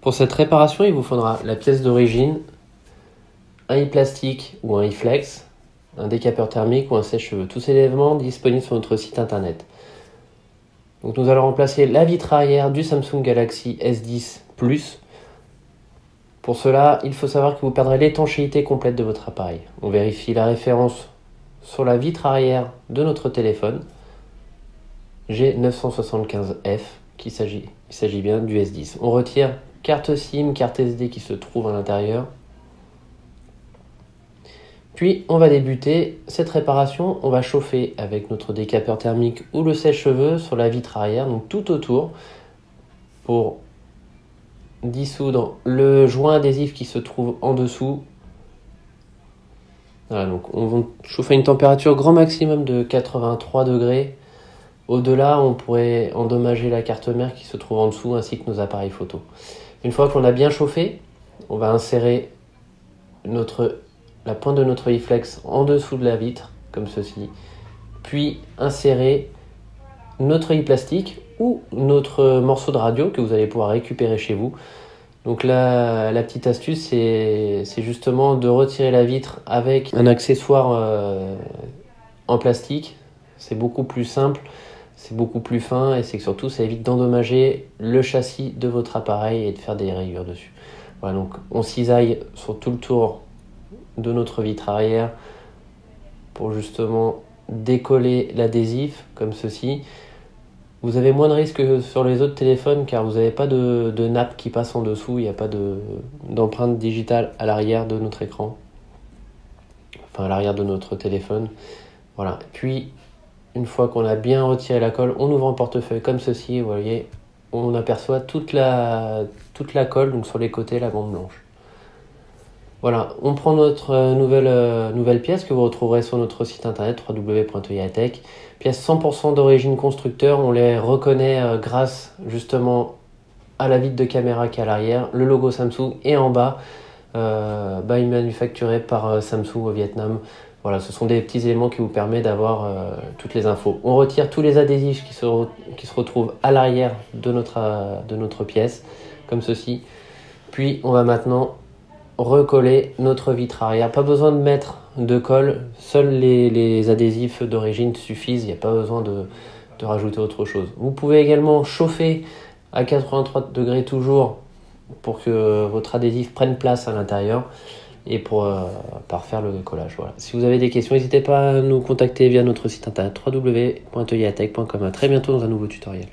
Pour cette réparation, il vous faudra la pièce d'origine, un e-plastique ou un e-flex, un décapeur thermique ou un sèche-cheveux. Tous ces éléments disponibles sur notre site internet. Donc nous allons remplacer la vitre arrière du Samsung Galaxy S10 Plus. Pour cela, il faut savoir que vous perdrez l'étanchéité complète de votre appareil. On vérifie la référence sur la vitre arrière de notre téléphone G975F, il s'agit bien du S10. On retire carte SIM, carte SD qui se trouve à l'intérieur. Puis on va débuter cette réparation. On va chauffer avec notre décapeur thermique ou le sèche-cheveux sur la vitre arrière, donc tout autour, pour dissoudre le joint adhésif qui se trouve en dessous. Voilà, donc on va chauffer à une température grand maximum de 83 degrés. Au-delà, on pourrait endommager la carte mère qui se trouve en dessous ainsi que nos appareils photo. Une fois qu'on a bien chauffé, on va insérer la pointe de notre e-flex en dessous de la vitre, comme ceci. Puis insérer notre e-plastique ou notre morceau de radio que vous allez pouvoir récupérer chez vous. Donc la petite astuce, c'est justement de retirer la vitre avec un accessoire en plastique. C'est beaucoup plus simple, c'est beaucoup plus fin et c'est que surtout ça évite d'endommager le châssis de votre appareil et de faire des rayures dessus. Voilà, donc on cisaille sur tout le tour de notre vitre arrière pour justement décoller l'adhésif comme ceci. Vous avez moins de risques que sur les autres téléphones car vous n'avez pas de nappe qui passe en dessous, il n'y a pas d'empreinte digitale à l'arrière de notre écran, enfin à l'arrière de notre téléphone. Voilà, puis une fois qu'on a bien retiré la colle, on ouvre un portefeuille comme ceci, vous voyez, on aperçoit toute la colle, donc sur les côtés, la bande blanche. Voilà, on prend notre nouvelle pièce que vous retrouverez sur notre site internet www.toyatech. Pièces 100% d'origine constructeur, on les reconnaît grâce justement à la vitre de caméra qui est à l'arrière, le logo Samsung et en bas, manufacturé par Samsung au Vietnam. Voilà, ce sont des petits éléments qui vous permettent d'avoir toutes les infos. On retire tous les adhésifs qui se retrouvent à l'arrière de notre pièce, comme ceci. Puis on va maintenant recoller notre vitre arrière. Pas besoin de mettre de colle, seuls les adhésifs d'origine suffisent, il n'y a pas besoin de rajouter autre chose. Vous pouvez également chauffer à 83 degrés toujours pour que votre adhésif prenne place à l'intérieur et pour faire le collage. Voilà. Si vous avez des questions, n'hésitez pas à nous contacter via notre site internet www.toyatech.com. À très bientôt dans un nouveau tutoriel.